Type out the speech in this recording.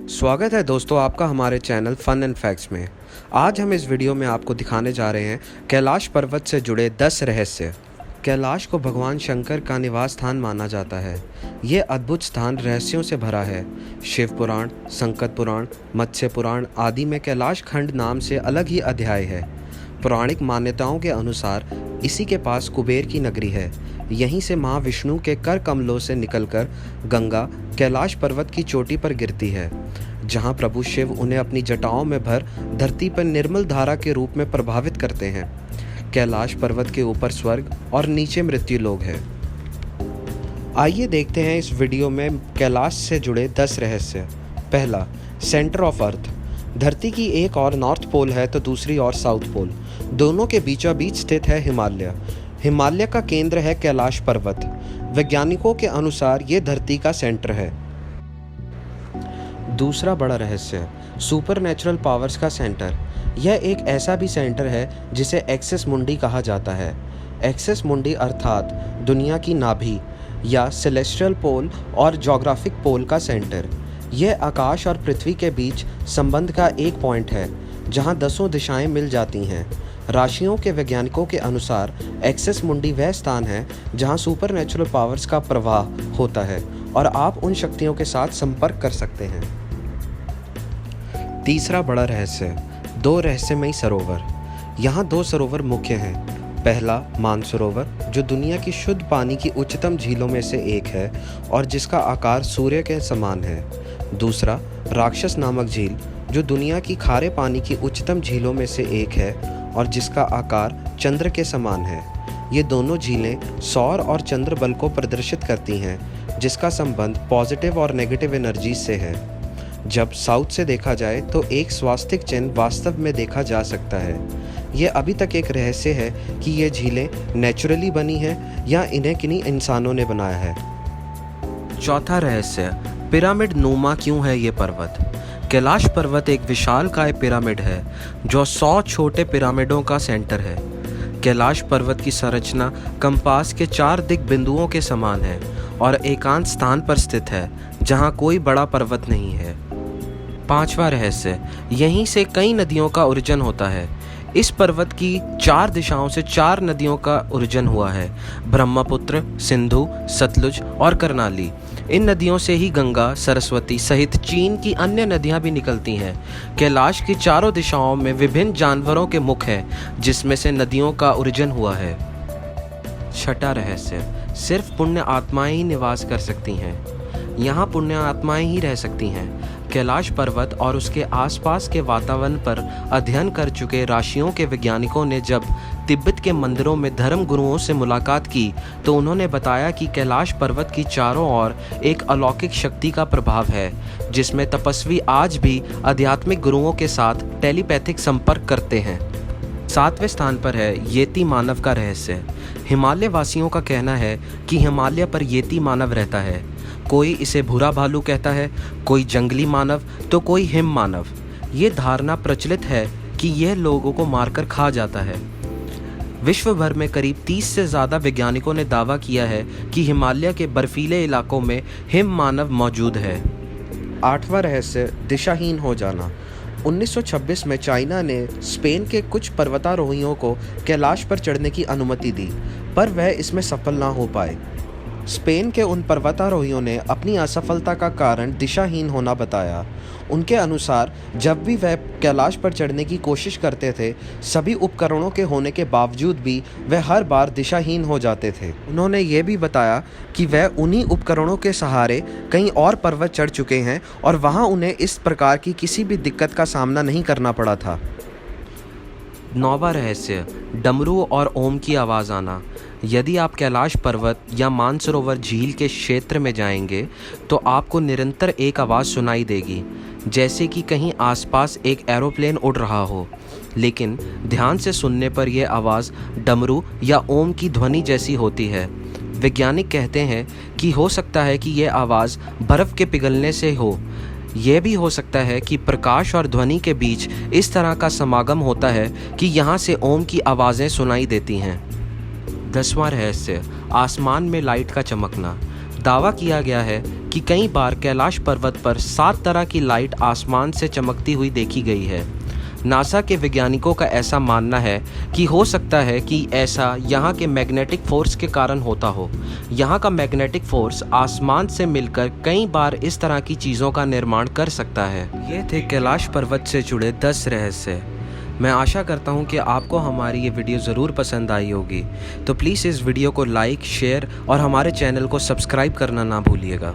स्वागत है दोस्तों आपका हमारे चैनल फन एंड फैक्ट्स में। आज हम इस वीडियो में आपको दिखाने जा रहे हैं कैलाश पर्वत से जुड़े 10 रहस्य। कैलाश को भगवान शंकर का निवास स्थान माना जाता है। ये अद्भुत स्थान रहस्यों से भरा है। शिव पुराण, संकट पुराण, मत्स्य पुराण आदि में कैलाश खंड नाम से अलग ही अध्याय है। पौराणिक मान्यताओं के अनुसार इसी के पास कुबेर की नगरी है। यहीं से महाविष्णु के कर कमलों से निकलकर गंगा कैलाश पर्वत की चोटी पर गिरती है, जहां प्रभु शिव उन्हें अपनी जटाओं में भर धरती पर निर्मल धारा के रूप में प्रभावित करते हैं। कैलाश पर्वत के ऊपर स्वर्ग और नीचे मृत्यु लोक है। आइए देखते हैं इस वीडियो में कैलाश से जुड़े 10 रहस्य। पहला, सेंटर ऑफ अर्थ। धरती की एक और नॉर्थ पोल है तो दूसरी ओर साउथ पोल। दोनों के बीचों बीच स्थित है हिमालय। हिमालय का केंद्र है कैलाश पर्वत। वैज्ञानिकों के अनुसार ये धरती का सेंटर है। दूसरा बड़ा रहस्य, सुपरनैचुरल पावर्स का सेंटर। यह एक ऐसा भी सेंटर है जिसे एक्सिस मुंडी कहा जाता है। एक्सिस मुंडी अर्थात दुनिया की नाभि या सेलेस्टियल पोल और ज्योग्राफिक पोल का सेंटर। यह आकाश और पृथ्वी के बीच संबंध का एक पॉइंट है जहां 10 दिशाएं मिल जाती हैं। राशियों के वैज्ञानिकों के अनुसार एक्सिस मुंडी वह स्थान है जहां सुपरनैचुरल पावर्स का प्रवाह होता है और आप उन शक्तियों के साथ संपर्क कर सकते हैं। तीसरा बड़ा रहस्य, 2 रहस्यमयी सरोवर। यहाँ 2 सरोवर मुख्य हैं। पहला, मानसरोवर, जो दुनिया की शुद्ध पानी की उच्चतम झीलों में से एक है और जिसका आकार सूर्य के समान है। दूसरा, राक्षस नामक झील, जो दुनिया की खारे पानी की उच्चतम झीलों में से एक है और जिसका आकार चंद्र के समान है। ये दोनों झीलें सौर और चंद्र बल को प्रदर्शित करती हैं, जिसका संबंध पॉजिटिव और नेगेटिव एनर्जी से है। जब साउथ से देखा जाए तो एक स्वास्तिक चिन्ह वास्तव में देखा जा सकता है। ये अभी तक एक रहस्य है कि ये झीलें नेचुरली बनी हैं या इन्हें किन्हीं इंसानों ने बनाया है। चौथा रहस्य, पिरामिड नुमा क्यों है ये पर्वत। कैलाश पर्वत एक विशालकाय पिरामिड है जो 100 छोटे पिरामिडों का सेंटर है। कैलाश पर्वत की संरचना कंपास के 4 दिग बिंदुओं के समान है और एकांत स्थान पर स्थित है जहां कोई बड़ा पर्वत नहीं है। पांचवा रहस्य, यहीं से कई नदियों का उर्जन होता है। इस पर्वत की 4 दिशाओं से 4 नदियों का उर्जन हुआ है, ब्रह्मपुत्र, सिंधु, सतलुज और करनाली। इन नदियों से ही गंगा, सरस्वती सहित चीन की अन्य नदियां भी निकलती हैं। कैलाश की चारों दिशाओं में विभिन्न जानवरों के मुख हैं, जिसमें से नदियों का उर्जन हुआ है। छठा रहस्य, सिर्फ पुण्य आत्माएं ही निवास कर सकती हैं। यहाँ पुण्य आत्माएं ही रह सकती हैं। कैलाश पर्वत और उसके आसपास के वातावरण पर अध्ययन कर चुके राशियों के वैज्ञानिकों ने जब तिब्बत के मंदिरों में धर्म गुरुओं से मुलाकात की तो उन्होंने बताया कि कैलाश पर्वत की चारों ओर एक अलौकिक शक्ति का प्रभाव है, जिसमें तपस्वी आज भी आध्यात्मिक गुरुओं के साथ टेलीपैथिक संपर्क करते हैं। 7वें स्थान पर है येती मानव का रहस्य। हिमालय वासियों का कहना है कि हिमालय पर येती मानव रहता है। कोई इसे भूरा भालू कहता है, कोई जंगली मानव तो कोई हिम मानव। ये धारणा प्रचलित है कि यह लोगों को मारकर खा जाता है। विश्व भर में करीब 30 से ज़्यादा वैज्ञानिकों ने दावा किया है कि हिमालय के बर्फीले इलाकों में हिम मानव मौजूद है। 8वां रहस्य, दिशाहीन हो जाना। 1926 में चाइना ने स्पेन के कुछ पर्वतारोहियों को कैलाश पर चढ़ने की अनुमति दी, पर वह इसमें सफल ना हो पाए। स्पेन के उन पर्वतारोहियों ने अपनी असफलता का कारण दिशाहीन होना बताया। उनके अनुसार जब भी वह कैलाश पर चढ़ने की कोशिश करते थे, सभी उपकरणों के होने के बावजूद भी वह हर बार दिशाहीन हो जाते थे। उन्होंने ये भी बताया कि वह उन्हीं उपकरणों के सहारे कहीं और पर्वत चढ़ चुके हैं और वहाँ उन्हें इस प्रकार की किसी भी दिक्कत का सामना नहीं करना पड़ा था। 9वां रहस्य, डमरू और ओम की आवाज़ आना। यदि आप कैलाश पर्वत या मानसरोवर झील के क्षेत्र में जाएंगे तो आपको निरंतर एक आवाज़ सुनाई देगी, जैसे कि कहीं आसपास एक एरोप्लेन उड़ रहा हो। लेकिन ध्यान से सुनने पर यह आवाज़ डमरू या ओम की ध्वनि जैसी होती है। वैज्ञानिक कहते हैं कि हो सकता है कि यह आवाज़ बर्फ़ के पिघलने से हो। यह भी हो सकता है कि प्रकाश और ध्वनि के बीच इस तरह का समागम होता है कि यहाँ से ओम की आवाज़ें सुनाई देती हैं। 10वां रहस्य, आसमान में लाइट का चमकना। दावा किया गया है कि कई बार कैलाश पर्वत पर 7 तरह की लाइट आसमान से चमकती हुई देखी गई है। नासा के वैज्ञानिकों का ऐसा मानना है कि हो सकता है कि ऐसा यहाँ के मैग्नेटिक फोर्स के कारण होता हो। यहाँ का मैग्नेटिक फोर्स आसमान से मिलकर कई बार इस तरह की चीज़ों का निर्माण कर सकता है। ये थे कैलाश पर्वत से जुड़े 10 रहस्य। मैं आशा करता हूँ कि आपको हमारी ये वीडियो ज़रूर पसंद आई होगी। तो प्लीज़ इस वीडियो को लाइक, शेयर और हमारे चैनल को सब्सक्राइब करना ना भूलिएगा।